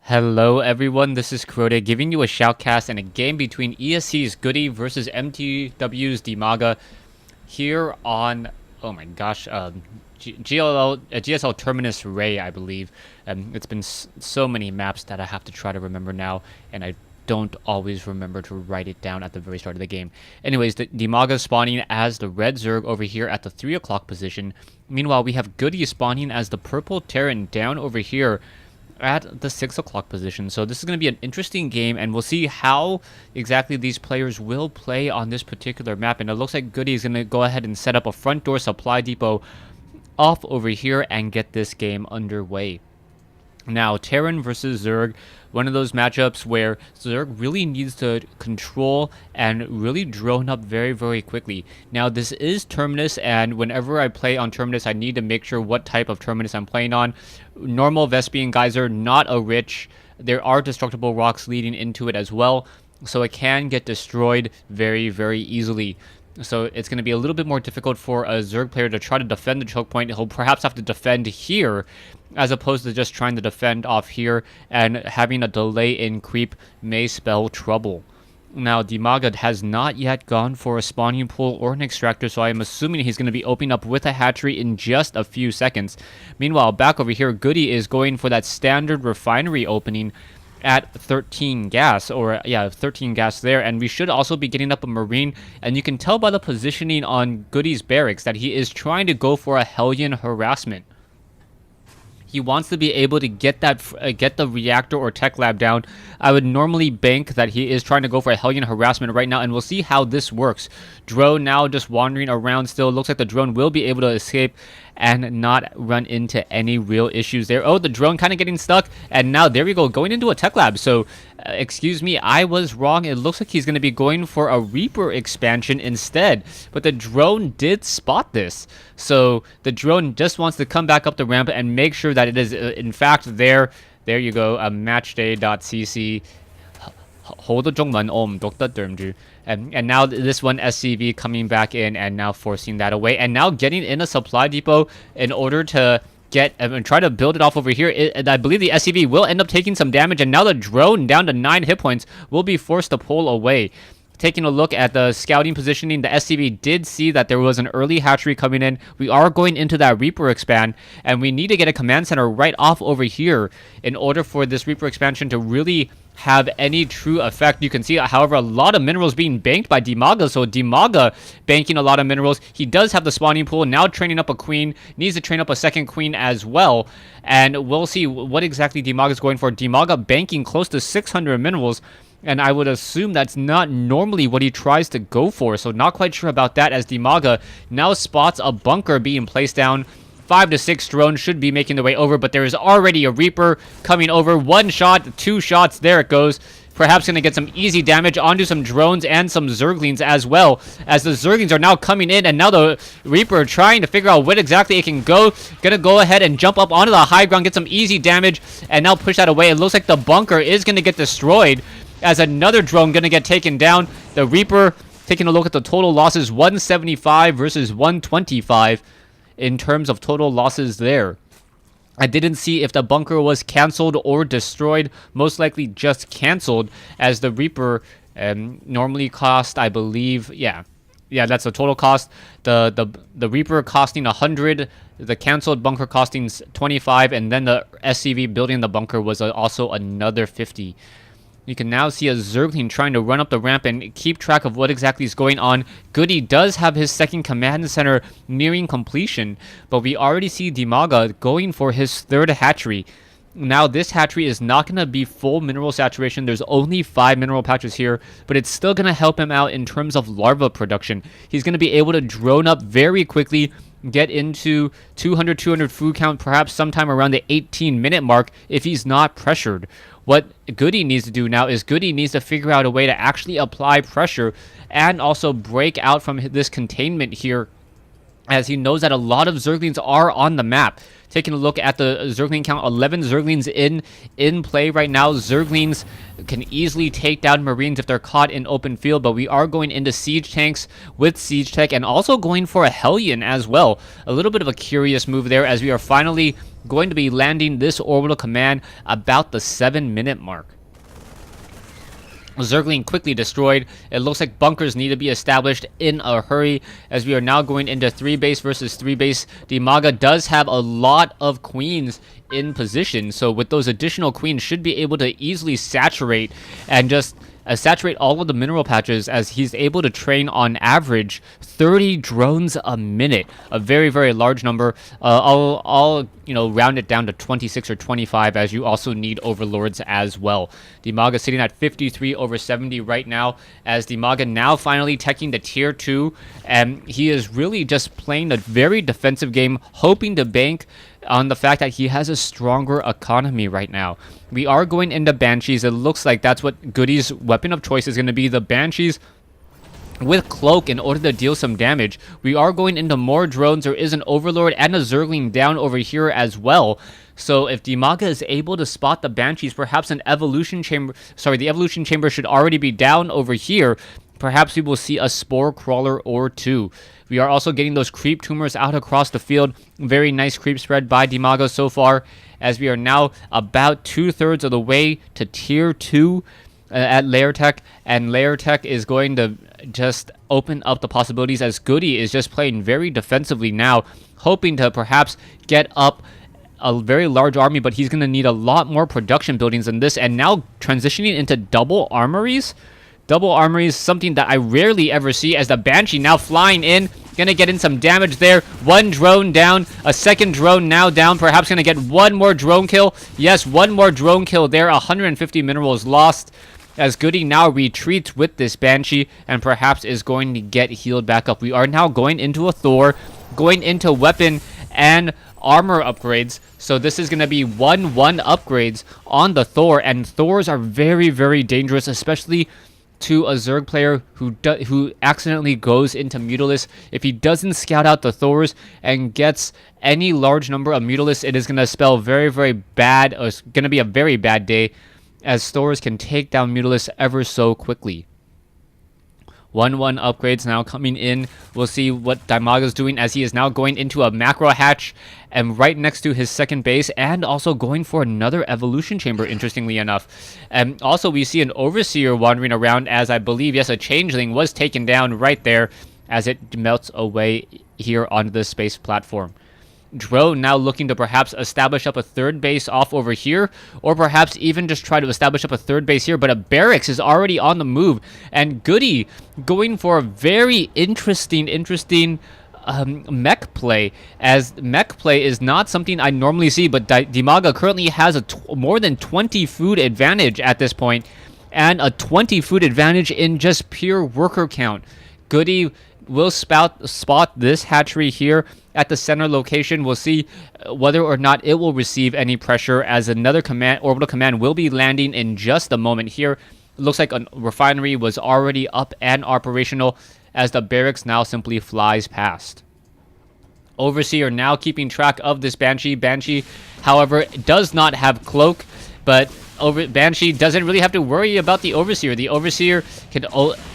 Hello everyone, this is Kuroda giving you a shoutcast and a game between ESC's Goody versus MTW's DIMAGA here on, oh my gosh, GSL Terminus Ray, I believe. It's been so many maps that I have to try to remember now, and I don't always remember to write it down at the very start of the game. Anyways, the DIMAGA spawning as the red Zerg over here at the 3 o'clock position. Meanwhile, we have Goody spawning as the purple Terran down over here at the 6 o'clock position. So this is going to be an interesting game, and we'll see how exactly these players will play on this particular map. And it looks like Goody is going to go ahead and set up a front door supply depot off over here and get this game underway. Now, Terran versus Zerg, one of those matchups where Zerg really needs to control and really drone up very, very quickly. Now, this is Terminus, and whenever I play on Terminus, I need to make sure what type of Terminus I'm playing on. Normal Vespian Geyser, not a rich. There are destructible rocks leading into it as well, so it can get destroyed very, very easily. So it's going to be a little bit more difficult for a Zerg player to try to defend the choke point. He'll perhaps have to defend here as opposed to just trying to defend off here, and having a delay in creep may spell trouble. Now, DIMAGA has not yet gone for a spawning pool or an extractor, so I am assuming he's going to be opening up with a hatchery in just a few seconds. Meanwhile, back over here, Goody is going for that standard refinery opening at 13 gas, or yeah, 13 gas there, and we should also be getting up a marine, and you can tell by the positioning on Goody's barracks that he is trying to go for a Hellion harassment. He wants to be able to get that, get the reactor or tech lab down. I would normally bank that he is trying to go for a Hellion harassment right now, and we'll see how this works. Drone now just wandering around still. Looks like the drone will be able to escape and not run into any real issues there. Oh, the drone kind of getting stuck, and now there we go, going into a tech lab. So, excuse me, I was wrong. It looks like he's going to be going for a Reaper expansion instead, but the drone did spot this. So, the drone just wants to come back up the ramp and make sure that it is, in fact, there. There you go, a matchday.cc. And now this one SCV coming back in and now forcing that away, and now getting in a supply depot in order to get and try to build it off over here. I believe the SCV will end up taking some damage, and now the drone down to 9 hit points will be forced to pull away. Taking a look at the scouting positioning, the SCV did see that there was an early hatchery coming in. We are going into that Reaper expand, and we need to get a command center right off over here in order for this Reaper expansion to really have any true effect. You can see, however, a lot of minerals being banked by DIMAGA, so DIMAGA banking a lot of minerals. He does have the spawning pool, now training up a queen, needs to train up a second queen as well, and we'll see what exactly DIMAGA is going for. DIMAGA banking close to 600 minerals, and I would assume that's not normally what he tries to go for, so not quite sure about that, as DIMAGA now spots a bunker being placed down. 5 to 6 drones should be making their way over, but there is already a Reaper coming over. 1 shot, 2 shots, there it goes. Perhaps going to get some easy damage onto some drones and some Zerglings as well, as the Zerglings are now coming in, and now the Reaper trying to figure out what exactly it can go. Gonna go ahead and jump up onto the high ground, get some easy damage, and now push that away. It looks like the bunker is going to get destroyed, as another drone going to get taken down. The Reaper, taking a look at the total losses, 175 versus 125 in terms of total losses there. I didn't see if the bunker was cancelled or destroyed. Most likely just cancelled, as the Reaper normally cost, I believe, yeah, that's the total cost. The Reaper costing 100, the cancelled bunker costing 25, and then the SCV building the bunker was also another 50. You can now see a Zergling trying to run up the ramp and keep track of what exactly is going on. Goody does have his second command center nearing completion, but we already see DIMAGA going for his third hatchery. Now, this hatchery is not going to be full mineral saturation. There's only 5 mineral patches here, but it's still going to help him out in terms of larva production. He's going to be able to drone up very quickly, get into 200 food count, perhaps sometime around the 18-minute mark if he's not pressured. What Goody needs to do now is Goody needs to figure out a way to actually apply pressure and also break out from this containment here as he knows that a lot of Zerglings are on the map. Taking a look at the Zergling count, 11 Zerglings in play right now. Zerglings can easily take down Marines if they're caught in open field, but we are going into siege tanks with siege tech and also going for a Hellion as well. A little bit of a curious move there, as we are finally going to be landing this orbital command about the 7-minute mark. Zergling quickly destroyed. It looks like bunkers need to be established in a hurry, as we are now going into 3 base versus 3 base. DIMAGA does have a lot of queens in position, so with those additional queens should be able to easily saturate and just saturate all of the mineral patches, as he's able to train on average 30 drones a minute, a very, very large number. I'll round it down to 26 or 25, as you also need overlords as well. DIMAGA sitting at 53 over 70 right now, as DIMAGA now finally teching the tier 2, and he is really just playing a very defensive game, hoping to bank on the fact that he has a stronger economy right now. We are going into Banshees. It looks like that's what Goody's weapon of choice is going to be, the Banshees with Cloak, in order to deal some damage. We are going into more drones. There is an Overlord and a Zergling down over here as well. So if DIMAGA is able to spot the Banshees, perhaps an Evolution Chamber... Sorry, the Evolution Chamber should already be down over here. Perhaps we will see a Spore Crawler or 2. We are also getting those creep tumors out across the field. Very nice creep spread by DIMAGA so far, as we are now about 2/3 of the way to tier 2 at Lair Tech, and Lair Tech is going to just open up the possibilities, as Goody is just playing very defensively now, hoping to perhaps get up a very large army, but he's going to need a lot more production buildings than this, and now transitioning into double armories. Double armories, something that I rarely ever see, as the Banshee now flying in, gonna get in some damage there. One drone down, a second drone now down, perhaps gonna get one more drone kill. Yes, one more drone kill there, 150 minerals lost, as Goody now retreats with this Banshee and perhaps is going to get healed back up. We are now going into a Thor, going into weapon and armor upgrades, so this is going to be 1-1 upgrades on the Thor, and Thors are very, very dangerous, especially to a Zerg player who accidentally goes into Mutalisk. If he doesn't scout out the Thors and gets any large number of Mutalisk, it is going to spell very, very bad. It's going to be a very bad day, as Thors can take down Mutalisk ever so quickly. 1-1 upgrades now coming in. We'll see what DIMAGA is doing, as he is now going into a macro hatch and right next to his second base, and also going for another evolution chamber, interestingly enough. And also we see an Overseer wandering around, as I believe, yes, a changeling was taken down right there as it melts away here onto the space platform. Drone now looking to perhaps establish up a third base off over here, or perhaps even just try to establish up a third base here, but a barracks is already on the move, and Goody going for a very interesting mech play, as mech play is not something I normally see, but DIMAGA currently has a more than 20 food advantage at this point, and a 20 food advantage in just pure worker count. Goody will spot this hatchery here at the center location. We'll see whether or not it will receive any pressure, as another orbital command will be landing in just a moment here. It looks like a refinery was already up and operational, as the barracks now simply flies past. Overseer now keeping track of this Banshee. Banshee, however, does not have Cloak, but Banshee doesn't really have to worry about the Overseer. The Overseer can...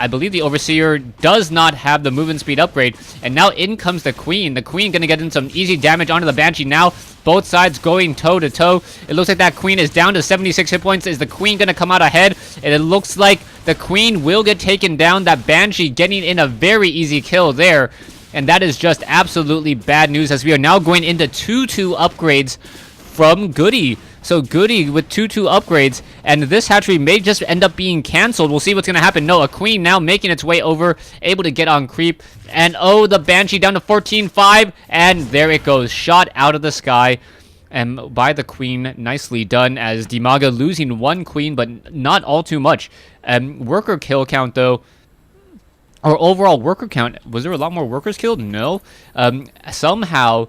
I believe the Overseer does not have the movement speed upgrade. And now in comes the Queen. The Queen going to get in some easy damage onto the Banshee now. Both sides going toe-to-toe. It looks like that Queen is down to 76 hit points. Is the Queen going to come out ahead? And it looks like the Queen will get taken down. That Banshee getting in a very easy kill there. And that is just absolutely bad news, as we are now going into 2-2 upgrades from Goody. So Goody with 2-2 upgrades, and this hatchery may just end up being cancelled. We'll see what's going to happen. No, a Queen now making its way over, able to get on creep. And oh, the Banshee down to 14-5, and there it goes. Shot out of the sky and by the Queen. Nicely done, as DIMAGA losing one Queen, but not all too much. Worker kill count, though, or overall worker count, was there a lot more workers killed? No. Somehow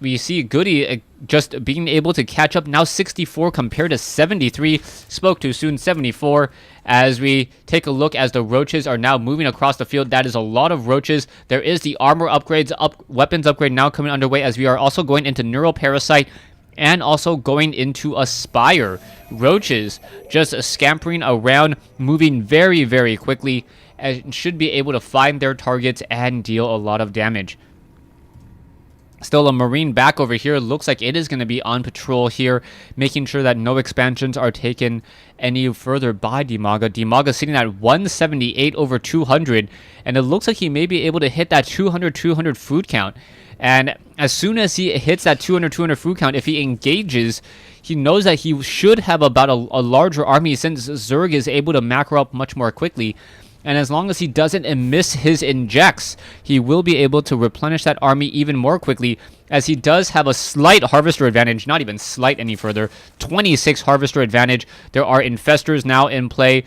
we see Goody just being able to catch up, now 64 compared to 73. Spoke too soon, 74. As we take a look as the roaches are now moving across the field, that is a lot of roaches. There is the armor upgrades, weapons upgrade now coming underway, as we are also going into Neural Parasite and also going into Aspire. Roaches just scampering around, moving very, very quickly, and should be able to find their targets and deal a lot of damage. Still a Marine back over here. Looks like it is going to be on patrol here, making sure that no expansions are taken any further by DIMAGA. DIMAGA sitting at 178 over 200, and it looks like he may be able to hit that 200 food count. And as soon as he hits that 200 food count, if he engages, he knows that he should have about a larger army, since Zerg is able to macro up much more quickly. And as long as he doesn't miss his injects, he will be able to replenish that army even more quickly, as he does have a slight harvester advantage, not even slight any further, 26 harvester advantage. There are infestors now in play.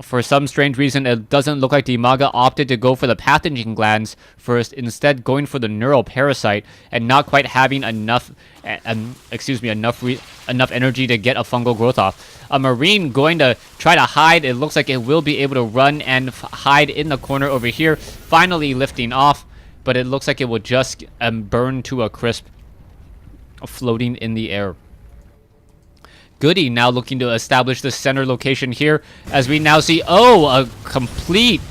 For some strange reason, it doesn't look like DIMAGA opted to go for the pathogen glands first, instead going for the neural parasite, and not quite having enough enough energy to get a fungal growth off. A Marine going to try to hide. It looks like it will be able to run and hide in the corner over here, finally lifting off, but it looks like it will just burn to a crisp, floating in the air. Goody now looking to establish the center location here, as we now see, a complete,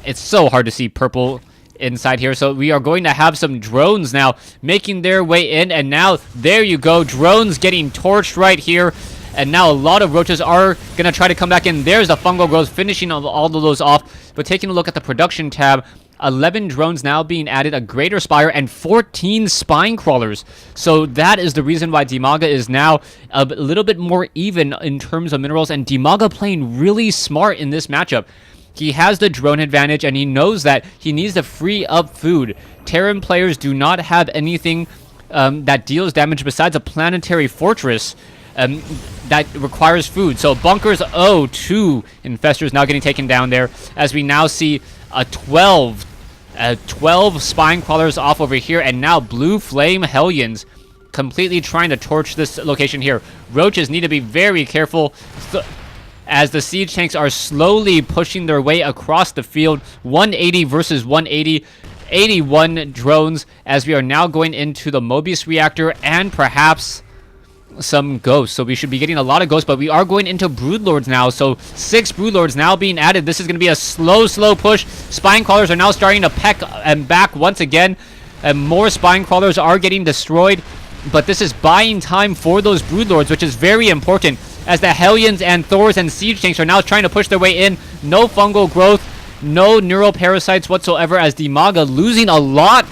it's so hard to see purple inside here. So we are going to have some drones now making their way in, and now there you go, drones getting torched right here. And now a lot of roaches are going to try to come back in. There's the fungal growth, finishing all of those off. But taking a look at the production tab, 11 drones now being added, a greater spire, and 14 spine crawlers. So that is the reason why DIMAGA is now a little bit more even in terms of minerals. And DIMAGA playing really smart in this matchup. He has the drone advantage, and he knows that he needs to free up food. Terran players do not have anything that deals damage besides a planetary fortress that requires food. So bunkers, 2 infestors now getting taken down there, as we now see a 12 spine crawlers off over here, and now blue flame hellions completely trying to torch this location here. Roaches need to be very careful, as the siege tanks are slowly pushing their way across the field. 180 versus 180, 81 drones, as we are now going into the Mobius reactor and perhaps some ghosts. So we should be getting a lot of ghosts, but we are going into broodlords now. So 6 broodlords now being added. This is going to be a slow push. Spine crawlers are now starting to peck and back once again, and more spine crawlers are getting destroyed, but this is buying time for those broodlords, which is very important, as the Hellions and Thors and siege tanks are now trying to push their way in. No fungal growth, no neural parasites whatsoever, as DIMAGA losing a lot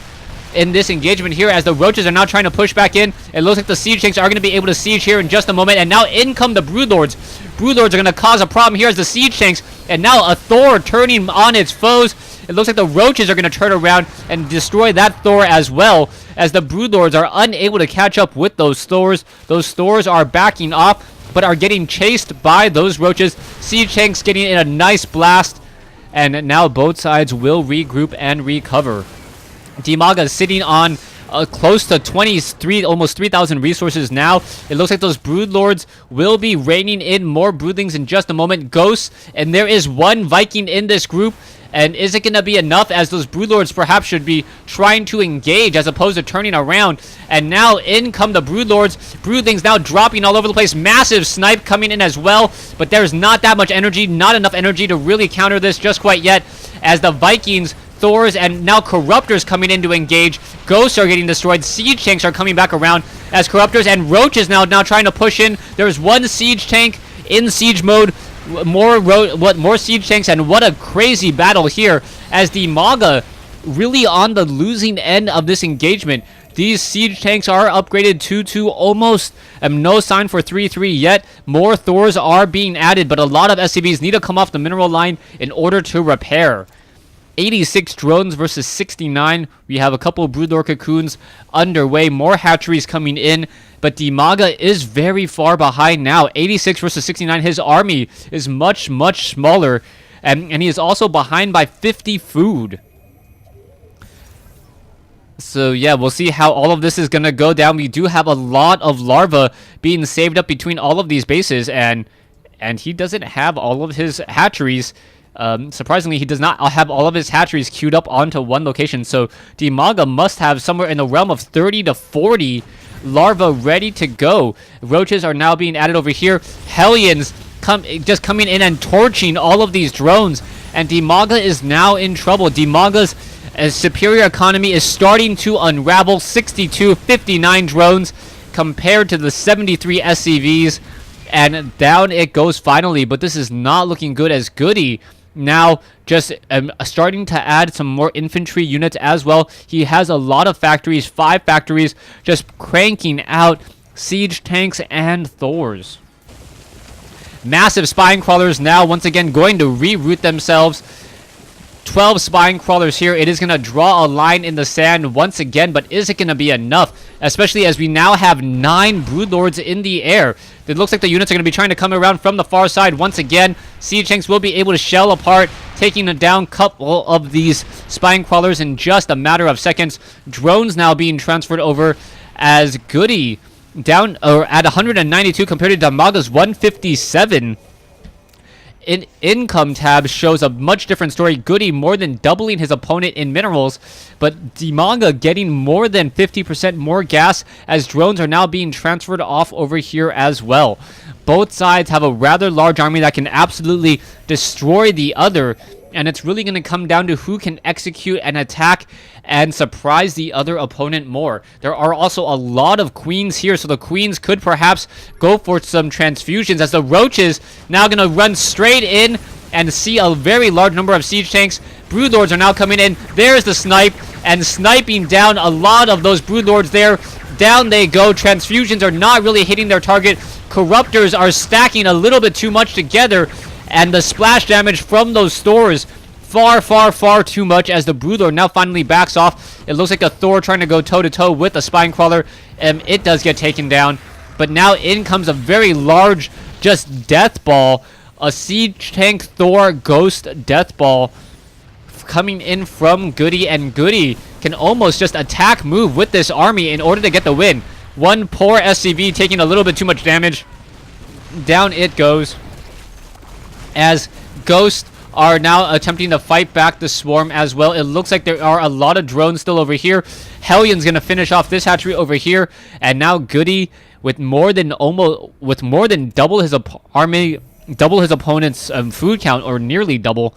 in this engagement here, as the roaches are now trying to push back in. It looks like the siege tanks are going to be able to siege here in just a moment, and now in come the broodlords. Broodlords are going to cause a problem here as the siege tanks, and now a Thor turning on its foes. It looks like the roaches are going to turn around and destroy that Thor as well, as the broodlords are unable to catch up with those Thors. Those Thors are backing off, but are getting chased by those roaches. Siege tanks getting in a nice blast, and now both sides will regroup and recover. DIMAGA is sitting on close to 23, almost 3,000 resources now. It looks like those broodlords will be raining in more broodlings in just a moment. Ghosts, and there is one Viking in this group. And is it going to be enough, as those broodlords perhaps should be trying to engage as opposed to turning around? And now in come the broodlords. Broodlings now dropping all over the place. Massive snipe coming in as well. But there's not that much energy, not enough energy to really counter this just quite yet, as the Vikings, Thors, and now Corruptors coming in to engage. Ghosts are getting destroyed. Siege tanks are coming back around, as Corruptors and Roaches now trying to push in. There's one siege tank in siege mode. More siege tanks, and what a crazy battle here, as DIMAGA really on the losing end of this engagement. These siege tanks are upgraded 2-2, almost no sign for 3-3 yet. More Thors are being added, but a lot of SCVs need to come off the mineral line in order to repair. 86 drones versus 69. We have a couple of broodlord cocoons underway, more hatcheries coming in, but DIMAGA is very far behind now. 86 versus 69. His army is much smaller, and he is also behind by 50 food. So yeah, we'll see how all of this is gonna go down. We do have a lot of larva being saved up between all of these bases, and he doesn't have all of his hatcheries. Surprisingly, he does not have all of his hatcheries queued up onto one location. So DIMAGA must have somewhere in the realm of 30 to 40 larva ready to go. Roaches are now being added over here. Hellions just coming in and torching all of these drones, and DIMAGA is now in trouble. DIMAGA's superior economy is starting to unravel. 62, 59 drones compared to the 73 SCVs, and down it goes finally. But this is not looking good, as Goody now just starting to add some more infantry units as well. He has a lot of factories, 5 factories, just cranking out siege tanks and Thors. Massive spine crawlers now once again going to reroute themselves. 12 spine crawlers here. It is going to draw a line in the sand once again, but is it going to be enough? Especially as we now have 9 broodlords in the air. It looks like the units are going to be trying to come around from the far side once again. Siege tanks will be able to shell apart, taking a down couple of these spine crawlers in just a matter of seconds. Drones now being transferred over, as Goody down or at 192 compared to DIMAGA's 157. In income tab shows a much different story. Goody more than doubling his opponent in minerals, but DIMAGA getting more than 50% more gas, as drones are now being transferred off over here as well. Both sides have a rather large army that can absolutely destroy the other, and it's really going to come down to who can execute an attack and surprise the other opponent more. There are also a lot of queens here, so the queens could perhaps go for some transfusions, as the roaches now going to run straight in and see a very large number of siege tanks. Broodlords are now coming in. There's the snipe, and sniping down a lot of those broodlords there. Down they go. Transfusions are not really hitting their target. Corruptors are stacking a little bit too much together, and the splash damage from those stores far too much, as the broodlord now finally backs off. It looks like a Thor trying to go toe-to-toe with a spine crawler, and it does get taken down. But now in comes a very large just death ball, a siege tank Thor ghost death ball coming in from Goody, and Goody can almost just attack move with this army in order to get the win. One poor SCV taking a little bit too much damage. Down it goes, as Ghost are now attempting to fight back the swarm as well. It looks like there are a lot of drones still over here. Hellion's going to finish off this hatchery over here, and now Goody with more than double his army, double his opponent's food count, or nearly double.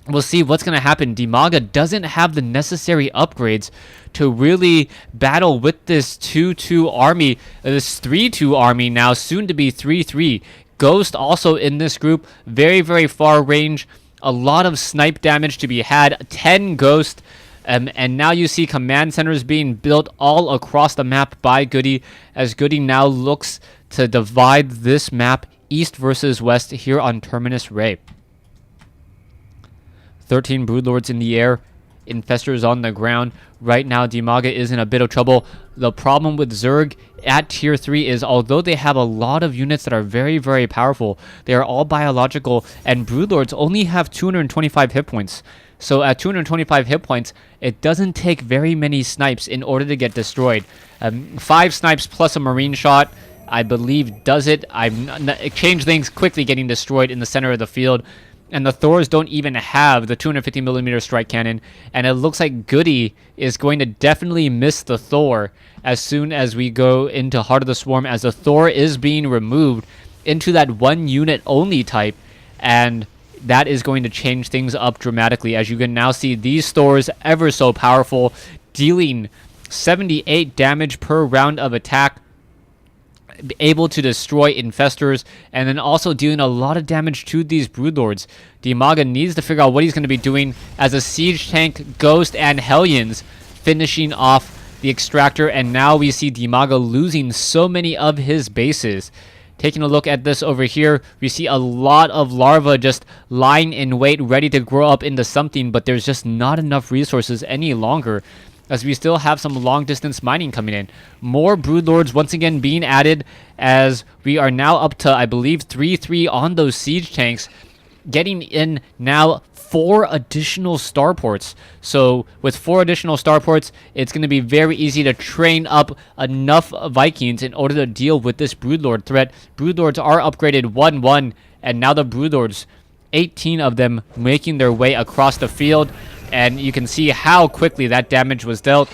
We'll see what's going to happen. DIMAGA doesn't have the necessary upgrades to really battle with this 2-2 army, this 3-2 army now, soon to be 3-3. Ghost also in this group, very far range, a lot of snipe damage to be had, 10 Ghost, and now you see command centers being built all across the map by Goody, as Goody now looks to divide this map east versus west here on Terminus Ray. 13 broodlords in the air, infestors on the ground. Right now DIMAGA is in a bit of trouble. The problem with Zerg at tier 3 is, although they have a lot of units that are very powerful, they are all biological, and broodlords only have 225 hit points. So at 225 hit points, it doesn't take very many snipes in order to get destroyed. 5 snipes plus a marine shot, I believe, does it. Changelings quickly getting destroyed in the center of the field. And the Thors don't even have the 250mm strike cannon. And it looks like Goody is going to definitely miss the Thor as soon as we go into Heart of the Swarm, as the Thor is being removed into that 1 unit only type. And that is going to change things up dramatically, as you can now see these Thors ever so powerful, dealing 78 damage per round of attack, able to destroy infestors, and then also dealing a lot of damage to these broodlords. DIMAGA needs to figure out what he's going to be doing, as a siege tank, Ghost, and Hellions finishing off the extractor, and now we see DIMAGA losing so many of his bases. Taking a look at this over here, we see a lot of larvae just lying in wait, ready to grow up into something, but there's just not enough resources any longer, as we still have some long-distance mining coming in. More broodlords once again being added, as we are now up to, I believe, 3-3 on those siege tanks, getting in now 4 additional starports. So with 4 additional starports, it's going to be very easy to train up enough Vikings in order to deal with this Broodlord threat. Broodlords are upgraded 1-1, and now the Broodlords, 18 of them making their way across the field. And you can see how quickly that damage was dealt.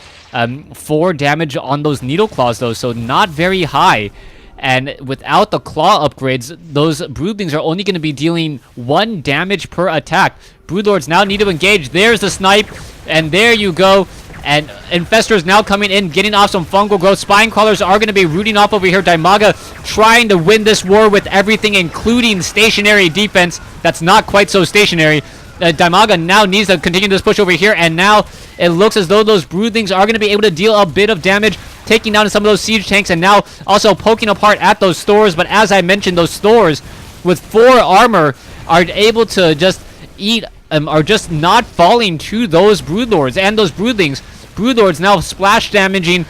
4 damage on those Needle Claws, though, so not very high. And without the claw upgrades, those Broodlings are only going to be dealing 1 damage per attack. Broodlords now need to engage. There's the snipe, and there you go. And Infestors now coming in, getting off some fungal growth. Spine Crawlers are going to be rooting off over here. DIMAGA trying to win this war with everything, including stationary defense. That's not quite so stationary. DIMAGA now needs to continue this push over here, and now it looks as though those Broodlings are going to be able to deal a bit of damage, taking down some of those siege tanks, and now also poking apart at those stores. But as I mentioned, those stores with 4 armor are able to just eat, are just not falling to those Broodlords and those Broodlings. Broodlords now splash damaging,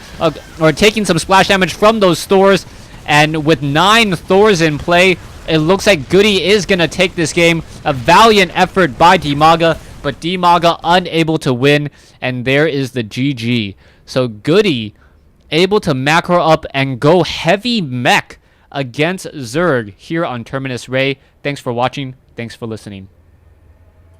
or taking some splash damage from those stores, and with 9 Thors in play, it looks like Goody is going to take this game. A valiant effort by DIMAGA, but DIMAGA unable to win, and there is the GG. So Goody able to macro up and go heavy mech against Zerg here on Terminus Ray. Thanks for watching. Thanks for listening.